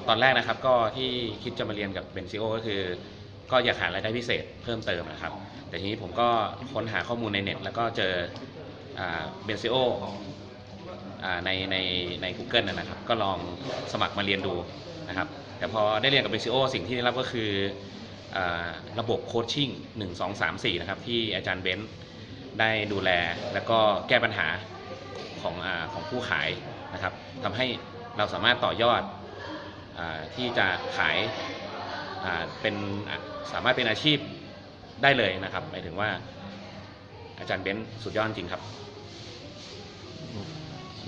ตอนแรกนะครับก็ที่คิดจะมาเรียนกับเบนซิโอก็คือก็อยากหารายได้พิเศษเพิ่มเติมนะครับแต่ทีนี้ผมก็ค้นหาข้อมูลในเน็ตแล้วก็เจอเบนซิโอใน Google นะครับก็ลองสมัครมาเรียนดูนะครับแต่พอได้เรียนกับเบนซิโอสิ่งที่ได้รับก็คือระบบโคชชิ่ง1 2 3 4นะครับที่อาจารย์เบนซ์ได้ดูแลแล้วก็แก้ปัญหาของผู้ขายนะครับทำให้เราสามารถต่อยอดที่จะขายสามารถเป็นอาชีพได้เลยนะครับหมายถึงว่าอาจารย์เบนซ์สุดยอดจริงครับโอเค